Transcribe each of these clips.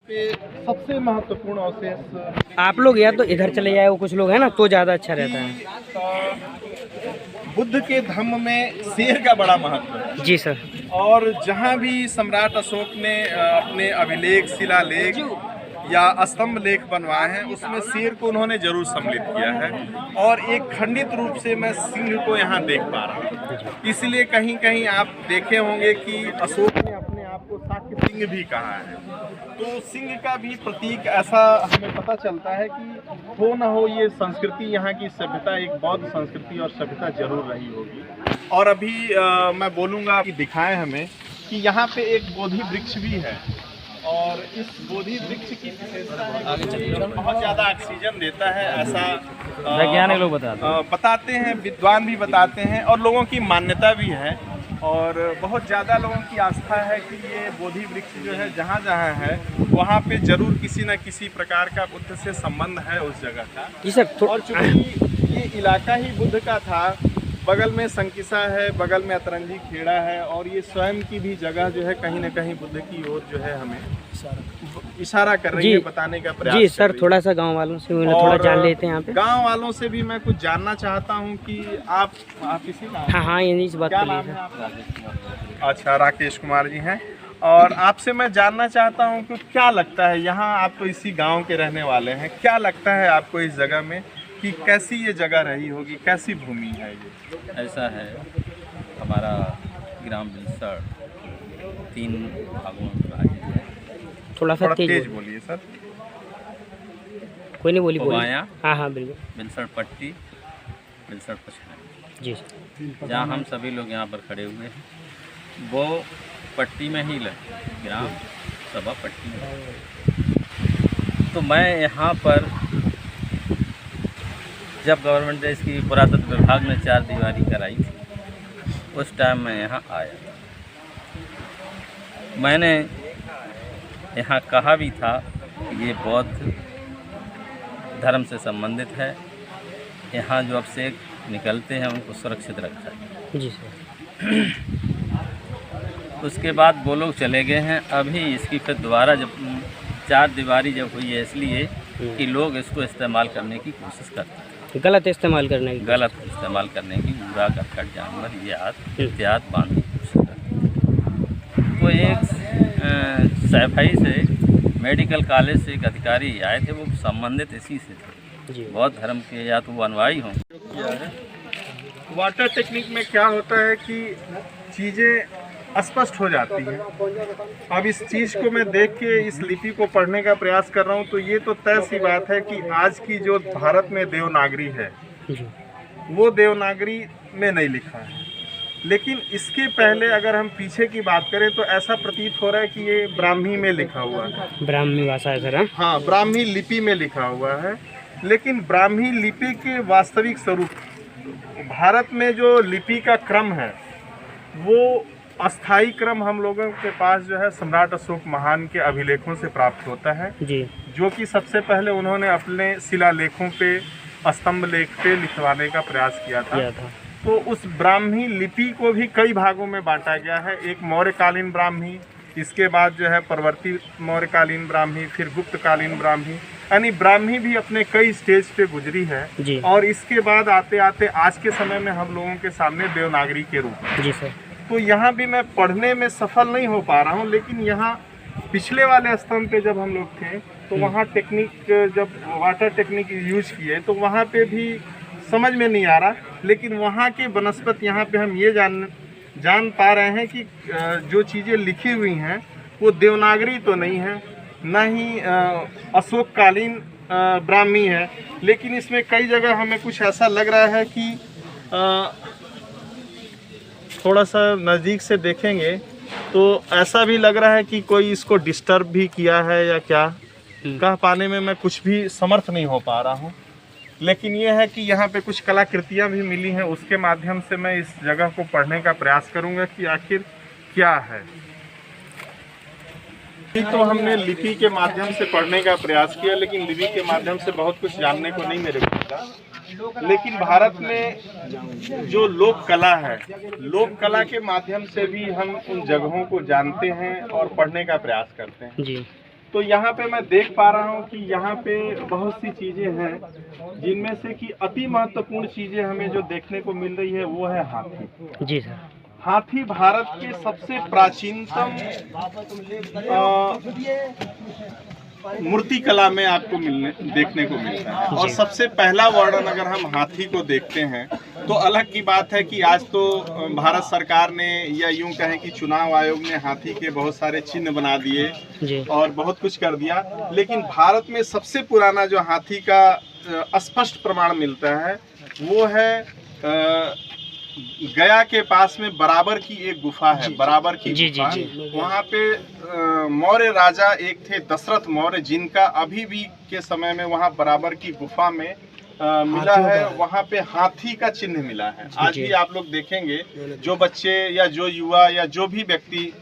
पे सबसे महत्वपूर्ण अवशेष आप लोग या तो इधर चले जाए, वो कुछ लोग हैं ना, तो ज़्यादा अच्छा रहता है। बुद्ध के धम्म में शेर का बड़ा महत्व है। जी सर। और जहाँ भी सम्राट अशोक ने अपने अभिलेख, शिलालेख या स्तंभ लेख बनवाए हैं, उसमें शेर को उन्होंने जरूर सम्मिलित किया है। और एक खंडित रूप से मैं सिंह को यहाँ देख पा रहा हूँ। इसलिए कहीं कहीं आप देखे होंगे कि अशोक ने अपने आप को शाक्य सिंह भी कहा है। तो सिंह का भी प्रतीक ऐसा हमें पता चलता है कि हो न हो ये संस्कृति, यहाँ की सभ्यता एक बौद्ध संस्कृति और सभ्यता जरूर रही होगी। और अभी मैं बोलूँगा कि दिखाएं हमें कि यहाँ पे एक बोधि वृक्ष भी है। और इस बोधि वृक्ष की विशेषता है कि बहुत ज़्यादा ऑक्सीजन देता है, ऐसा वैज्ञानिक लोग बताते हैं, विद्वान भी बताते हैं और लोगों की मान्यता भी है। और बहुत ज़्यादा लोगों की आस्था है कि ये बोधि वृक्ष जो है जहाँ जहाँ है वहाँ पे जरूर किसी न किसी प्रकार का बुद्ध से संबंध है उस जगह का। जी सर। और चूँकि ये इलाका ही बुद्ध का था, बगल में संकिसा है, बगल में अतरंगी खेड़ा है, और ये स्वयं की भी जगह जो है कहीं न कहीं बुद्ध की ओर जो है हमें इशारा कर रही है, बताने का प्रयास। जी सर, थोड़ा सा गांव वालों से थोड़ा जान लेते हैं यहाँ पे। गांव वालों से भी मैं कुछ जानना चाहता हूँ कि आप इसी का हाँ इस बात क्या नाम है आपका? अच्छा, राकेश कुमार जी हैं। और आपसे मैं जानना चाहता हूँ कि क्या लगता है यहाँ, आप तो इसी गाँव के रहने वाले हैं, क्या लगता है आपको इस जगह में कि कैसी ये जगह रही होगी, कैसी भूमि है ये? ऐसा है, हमारा ग्राम बिलसर 3 भागों में विभाजित है। थोड़ा तेज बोलिए सर। कोई नहीं, बोलिए। हाँ बिल्कुल। बिलसर पट्टी, बिलसर पछाड़। जी सर। जहाँ हम सभी लोग यहाँ पर खड़े हुए हैं वो पट्टी में ही लगे, ग्राम सभा पट्टी में। तो मैं यहाँ पर जब गवर्नमेंट देश की पुरातत्व विभाग ने 4 दीवारी कराई थी, उस टाइम मैं यहाँ आया था। मैंने यहाँ कहा भी था कि ये बौद्ध धर्म से संबंधित है, यहाँ जो अवशेष निकलते हैं उनको सुरक्षित रखा है। जी सर। उसके बाद वो लोग चले गए हैं। अभी इसकी फिर दोबारा जब 4 दीवारी जब हुई है, इसलिए कि लोग इसको इस्तेमाल करने की कोशिश करते हैं, गलत इस्तेमाल करने की कूड़ा करकट जानवर ये इत्यादि बांधने की कोशिश करते हैं। तो एक सैफई से मेडिकल कॉलेज से एक अधिकारी आए थे, वो संबंधित इसी से थे, बौद्ध धर्म के, या तो वो अनुयायी हों। वाटर टेक्निक में क्या होता है कि चीज़ें स्पष्ट हो जाती हैं। अब इस चीज़ को मैं देख के इस लिपि को पढ़ने का प्रयास कर रहा हूँ, तो ये तो तय सी बात है कि आज की जो भारत में देवनागरी है वो देवनागरी में नहीं लिखा है। लेकिन इसके पहले अगर हम पीछे की बात करें तो ऐसा प्रतीत हो रहा है कि ये ब्राह्मी में लिखा हुआ है। ब्राह्मी भाषा है सर। हाँ, ब्राह्मी लिपि में लिखा हुआ है। लेकिन ब्राह्मी लिपि के वास्तविक स्वरूप, भारत में जो लिपि का क्रम है वो अस्थाई क्रम हम लोगों के पास जो है सम्राट अशोक महान के अभिलेखों से प्राप्त होता है जी, जो कि सबसे पहले उन्होंने अपने शिलालेखों पे, स्तंभ लेख पे लिखवाने का प्रयास किया था। तो उस ब्राह्मी लिपि को भी कई भागों में बांटा गया है। एक मौर्यकालीन ब्राह्मी, इसके बाद जो है परवर्ती मौर्यकालीन ब्राह्मी, फिर गुप्तकालीन ब्राह्मी, यानी ब्राह्मी भी अपने कई स्टेज पे गुजरी है जी। और इसके बाद आते आते आज के समय में हम लोगों के सामने देवनागरी के रूप में। जी सर। तो यहाँ भी मैं पढ़ने में सफल नहीं हो पा रहा हूँ, लेकिन यहाँ पिछले वाले स्तंभ पे जब हम लोग थे तो वहाँ टेक्निक, जब वाटर टेक्निक यूज किए तो वहाँ पे भी समझ में नहीं आ रहा। लेकिन वहाँ के बनस्पत यहाँ पे हम ये जान पा रहे हैं कि जो चीज़ें लिखी हुई हैं वो देवनागरी तो नहीं है, ना ही अशोककालीन ब्राह्मी है। लेकिन इसमें कई जगह हमें कुछ ऐसा लग रहा है कि थोड़ा सा नज़दीक से देखेंगे तो ऐसा भी लग रहा है कि कोई इसको डिस्टर्ब भी किया है या क्या, कह पाने में मैं कुछ भी समर्थ नहीं हो पा रहा हूँ। लेकिन ये है कि यहाँ पे कुछ कलाकृतियाँ भी मिली हैं, उसके माध्यम से मैं इस जगह को पढ़ने का प्रयास करूँगा कि आखिर क्या है। तो हमने लिपि के माध्यम से पढ़ने का प्रयास किया, लेकिन लिपि के माध्यम से बहुत कुछ जानने को नहीं मेरे को मिला। लेकिन भारत में जो लोक कला है, लोक कला के माध्यम से भी हम उन जगहों को जानते हैं और पढ़ने का प्रयास करते हैं। जी। तो यहाँ पे मैं देख पा रहा हूँ कि यहाँ पे बहुत सी चीजें हैं, जिनमें से कि अति महत्वपूर्ण चीजें हमें जो देखने को मिल रही है वो है हाथी। जी सर। हाथी भारत के सबसे प्राचीनतम मूर्ति कला में आपको देखने को मिलता है। और सबसे पहला वर्णन अगर हम हाथी को देखते हैं तो अलग की बात है कि आज तो भारत सरकार ने या यूं कहें कि चुनाव आयोग ने हाथी के बहुत सारे चिन्ह बना दिए और बहुत कुछ कर दिया, लेकिन भारत में सबसे पुराना जो हाथी का स्पष्ट प्रमाण मिलता है वो है गया के पास में बराबर की एक गुफा है, बराबर की गुफा। वहाँ पे मौर्य राजा एक थे दशरथ मौर्य, जिनका अभी भी के समय में वहाँ बराबर की गुफा में मिला है, वहाँ पे हाथी का चिन्ह मिला है। आज भी आप लोग देखेंगे, जो बच्चे या जो युवा या जो भी व्यक्ति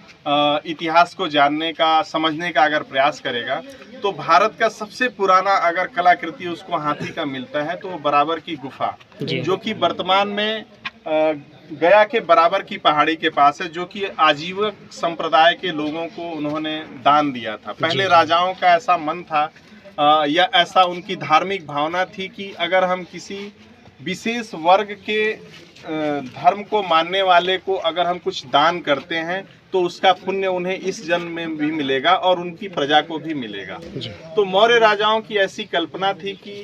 इतिहास को जानने का समझने का अगर प्रयास करेगा तो भारत का सबसे पुराना अगर कलाकृति उसको हाथी का मिलता है तो वो बराबर की गुफा, जो कि वर्तमान में गया के बराबर की पहाड़ी के पास है, जो कि आजीवक संप्रदाय के लोगों को उन्होंने दान दिया था। पहले राजाओं का ऐसा मन था या ऐसा उनकी धार्मिक भावना थी कि अगर हम किसी विशेष वर्ग के धर्म को मानने वाले को अगर हम कुछ दान करते हैं तो उसका पुण्य उन्हें इस जन्म में भी मिलेगा और उनकी प्रजा को भी मिलेगा। तो मौर्य राजाओं की ऐसी कल्पना थी कि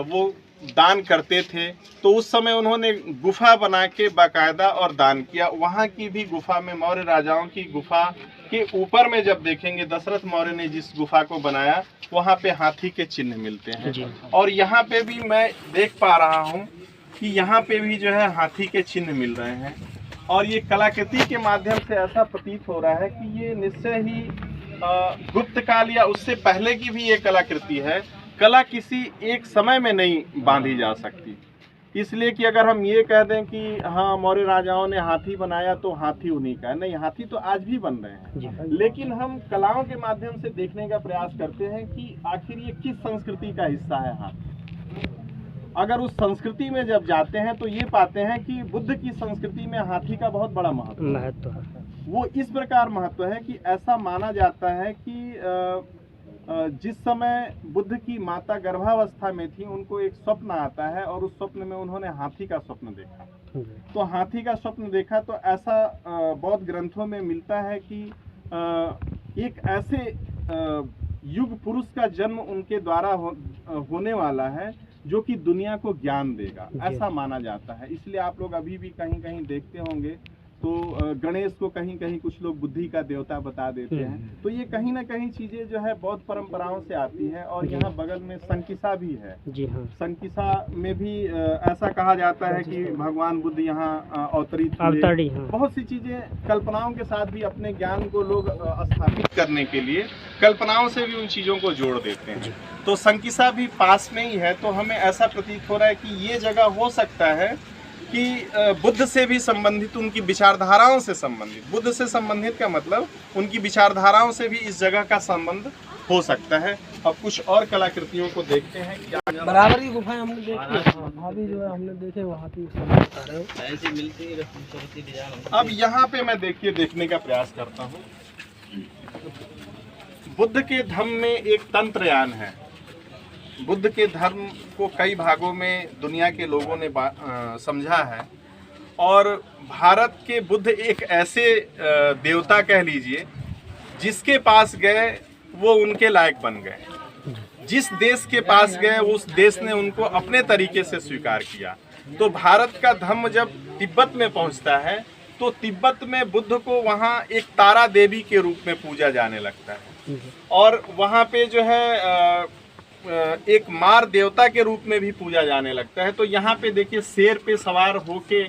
वो दान करते थे, तो उस समय उन्होंने गुफा बना के बाकायदा और दान किया। वहाँ की भी गुफा में, मौर्य राजाओं की गुफा के ऊपर में जब देखेंगे, दशरथ मौर्य ने जिस गुफा को बनाया वहाँ पे हाथी के चिन्ह मिलते हैं। और यहाँ पे भी मैं देख पा रहा हूँ कि यहाँ पे भी जो है हाथी के चिन्ह मिल रहे हैं। और ये कलाकृति के माध्यम से ऐसा प्रतीत हो रहा है कि ये निश्चय ही गुप्त काल या उससे पहले की भी ये कलाकृति है। कला किसी एक समय में नहीं बांधी जा सकती, इसलिए कि अगर हम ये कह दें कि हाँ मौर्य राजाओं ने हाथी बनाया तो हाथी उन्हीं का है, नहीं, हाथी तो आज भी बन रहे हैं। लेकिन हम कलाओं के माध्यम से देखने का प्रयास करते हैं कि आखिर ये किस संस्कृति का हिस्सा है हाथी। अगर उस संस्कृति में जब जाते हैं तो ये पाते हैं कि बुद्ध की संस्कृति में हाथी का बहुत बड़ा महत्व है। वो इस प्रकार महत्व है कि ऐसा माना जाता है कि जिस समय बुद्ध की माता गर्भावस्था में थी उनको एक स्वप्न आता है और उस स्वप्न में उन्होंने हाथी का स्वप्न देखा। तो हाथी का स्वप्न देखा तो ऐसा बौद्ध ग्रंथों में मिलता है कि एक ऐसे युग पुरुष का जन्म उनके द्वारा होने वाला है जो कि दुनिया को ज्ञान देगा, ऐसा माना जाता है। इसलिए आप लोग अभी भी कहीं कहीं देखते होंगे तो गणेश को कहीं कहीं कुछ लोग बुद्धि का देवता बता देते हैं। तो ये कहीं ना कहीं चीजें जो है बौद्ध परंपराओं से आती है। और यहाँ बगल में संकिसा भी है। संकिसा में भी ऐसा कहा जाता है कि भगवान बुद्ध यहाँ अवतरित हुए। बहुत सी चीजें कल्पनाओं के साथ भी अपने ज्ञान को लोग स्थापित करने के लिए कल्पनाओं से भी उन चीजों को जोड़ देते हैं। तो संकिसा भी पास में ही है, तो हमें ऐसा प्रतीत हो रहा है कि ये जगह हो सकता है कि बुद्ध से भी संबंधित, उनकी विचारधाराओं से संबंधित, बुद्ध से संबंधित का मतलब उनकी विचारधाराओं से भी इस जगह का संबंध हो सकता है। अब कुछ और कलाकृतियों को देखते हैं। क्या बराबर की गुफाएं हमने देखी, अभी जो है हमने देखे वहाँ की बता रहे हो ऐसी मिलती है। अब यहाँ पे मैं देखने का प्रयास करता हूँ। बुद्ध के धम्म में एक तंत्रयान है। बुद्ध के धर्म को कई भागों में दुनिया के लोगों ने समझा है और भारत के बुद्ध एक ऐसे देवता कह लीजिए जिसके पास गए वो उनके लायक बन गए। जिस देश के पास गए उस देश ने उनको अपने तरीके से स्वीकार किया। तो भारत का धर्म जब तिब्बत में पहुंचता है तो तिब्बत में बुद्ध को वहाँ एक तारा देवी के रूप में पूजा जाने लगता है और वहाँ पे जो है एक मार देवता के रूप में भी पूजा जाने लगता है। तो यहाँ पे देखिए शेर पे सवार होके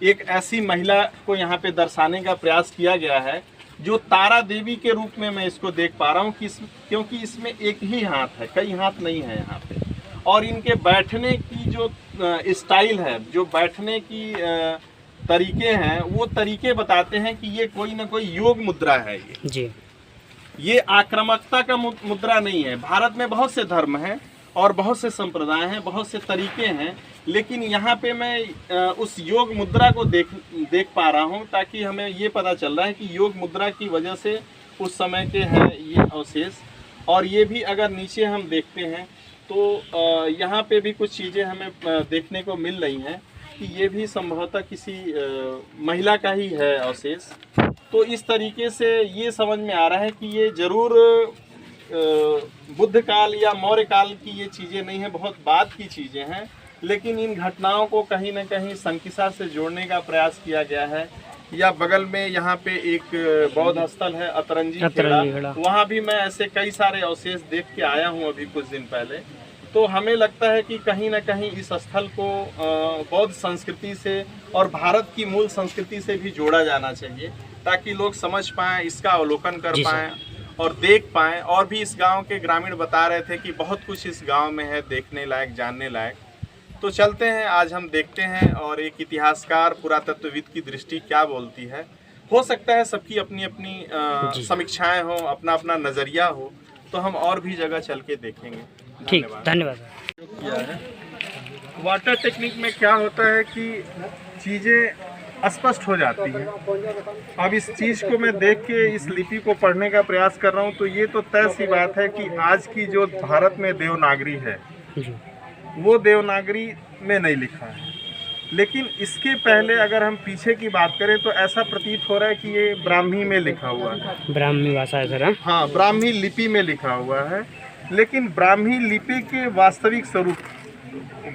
एक ऐसी महिला को यहाँ पे दर्शाने का प्रयास किया गया है जो तारा देवी के रूप में मैं इसको देख पा रहा हूँ कि क्योंकि इसमें एक ही हाथ है, कई हाथ नहीं है यहाँ पे। और इनके बैठने की जो स्टाइल है, जो बैठने की तरीके हैं, वो तरीके बताते हैं कि ये कोई ना कोई योग मुद्रा है। ये आक्रामकता का मुद्रा नहीं है। भारत में बहुत से धर्म हैं और बहुत से संप्रदाय हैं, बहुत से तरीके हैं, लेकिन यहाँ पे मैं उस योग मुद्रा को देख पा रहा हूँ ताकि हमें ये पता चल रहा है कि योग मुद्रा की वजह से उस समय के हैं ये अवशेष। और ये भी अगर नीचे हम देखते हैं तो यहाँ पे भी कुछ चीज़ें हमें देखने को मिल रही हैं कि ये भी संभवतः किसी महिला का ही है अवशेष। तो इस तरीके से ये समझ में आ रहा है कि ये ज़रूर बुद्ध काल या मौर्य काल की ये चीज़ें नहीं है, बहुत बाद की चीज़ें हैं, लेकिन इन घटनाओं को कहीं ना कहीं संकिसा से जोड़ने का प्रयास किया गया है। या बगल में यहाँ पे एक बौद्ध स्थल है अतरंजी खेड़ा, वहाँ भी मैं ऐसे कई सारे अवशेष देख के आया हूँ अभी कुछ दिन पहले। तो हमें लगता है कि कहीं ना कहीं इस स्थल को बौद्ध संस्कृति से और भारत की मूल संस्कृति से भी जोड़ा जाना चाहिए, ताकि लोग समझ पाएँ, इसका अवलोकन कर पाएँ और देख पाएँ। और भी इस गांव के ग्रामीण बता रहे थे कि बहुत कुछ इस गांव में है देखने लायक, जानने लायक। तो चलते हैं, आज हम देखते हैं और एक इतिहासकार पुरातत्वविद की दृष्टि क्या बोलती है। हो सकता है सबकी अपनी अपनी समीक्षाएं हो, अपना अपना नज़रिया हो, तो हम और भी जगह चल के देखेंगे। ठीक, धन्यवाद। किया है वाटर टेक्निक में क्या होता है कि चीज़ें स्पष्ट हो जाती हैं। अब इस चीज़ को मैं देख के इस लिपि को पढ़ने का प्रयास कर रहा हूँ, तो ये तो तय सी बात है कि आज की जो भारत में देवनागरी है वो देवनागरी में नहीं लिखा है। लेकिन इसके पहले अगर हम पीछे की बात करें तो ऐसा प्रतीत हो रहा है कि ये ब्राह्मी में लिखा हुआ है। ब्राह्मी भाषा है सर? हाँ, ब्राह्मी लिपि में लिखा हुआ है। लेकिन ब्राह्मी लिपि के वास्तविक स्वरूप,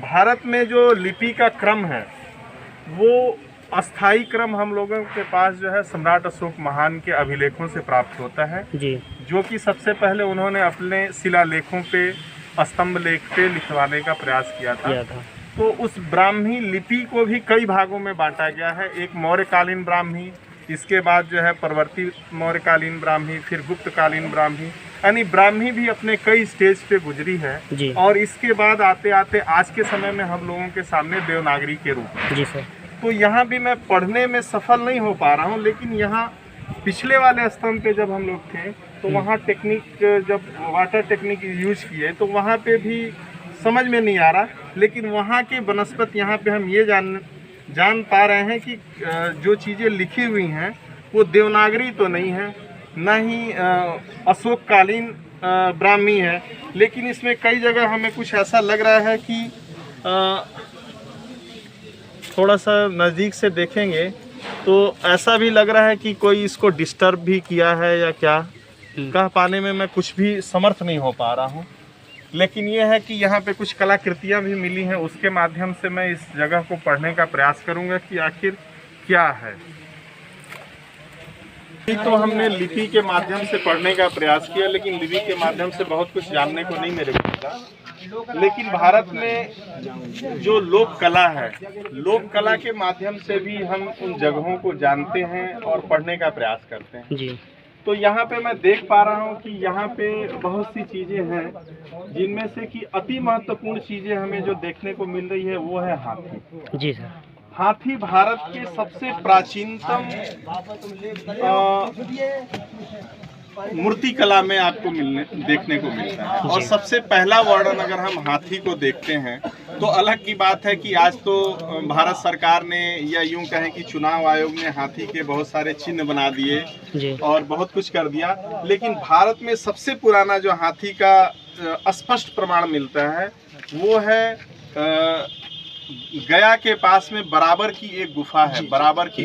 भारत में जो लिपि का क्रम है वो अस्थाई क्रम हम लोगों के पास जो है सम्राट अशोक महान के अभिलेखों से प्राप्त होता है जी, जो कि सबसे पहले उन्होंने अपने शिलालेखों पे, स्तंभ लेख पे लिखवाने का प्रयास किया था। तो उस ब्राह्मी लिपि को भी कई भागों में बांटा गया है। एक मौर्यकालीन ब्राह्मी, इसके बाद जो है परवर्ती मौर्यकालीन ब्राह्मी, फिर गुप्तकालीन ब्राह्मी, यानी ब्राह्मी भी अपने कई स्टेज पे गुजरी है जी। और इसके बाद आते आते आज के समय में हम लोगों के सामने देवनागरी के रूप जी सर। तो यहाँ भी मैं पढ़ने में सफल नहीं हो पा रहा हूँ, लेकिन यहाँ पिछले वाले स्तंभ पे जब हम लोग थे तो वहाँ टेक्निक, जब वाटर टेक्निक यूज किए तो वहाँ पे भी समझ में नहीं आ रहा। लेकिन वहाँ के वनस्पत यहाँ पे हम ये जान पा रहे हैं कि जो चीज़ें लिखी हुई हैं वो देवनागरी तो नहीं है, ना ही अशोककालीन ब्राह्मी है। लेकिन इसमें कई जगह हमें कुछ ऐसा लग रहा है कि थोड़ा सा नज़दीक से देखेंगे तो ऐसा भी लग रहा है कि कोई इसको डिस्टर्ब भी किया है या क्या, कह पाने में मैं कुछ भी समर्थ नहीं हो पा रहा हूँ। लेकिन ये है कि यहाँ पे कुछ कलाकृतियाँ भी मिली हैं, उसके माध्यम से मैं इस जगह को पढ़ने का प्रयास करूँगा कि आखिर क्या है। तो हमने लिपि के माध्यम से पढ़ने का प्रयास किया, लेकिन लिपि के माध्यम से बहुत कुछ जानने को नहीं मेरे को मिला। लेकिन भारत में जो लोक कला है, लोक कला के माध्यम से भी हम उन जगहों को जानते हैं और पढ़ने का प्रयास करते हैं जी। तो यहाँ पे मैं देख पा रहा हूँ कि यहाँ पे बहुत सी चीज़ें हैं, जिनमें से कि अति महत्वपूर्ण चीज़ें हमें जो देखने को मिल रही है वो है हाथी जी सर। हाथी भारत के सबसे प्राचीनतम मूर्ति कला में आपको देखने को मिलता है। और सबसे पहला वर्णन अगर हम हाथी को देखते हैं तो अलग की बात है कि आज तो भारत सरकार ने, या यूं कहें कि चुनाव आयोग ने हाथी के बहुत सारे चिन्ह बना दिए और बहुत कुछ कर दिया। लेकिन भारत में सबसे पुराना जो हाथी का स्पष्ट प्रमाण मिलता है वो है गया के पास में बराबर की एक गुफा है, बराबर की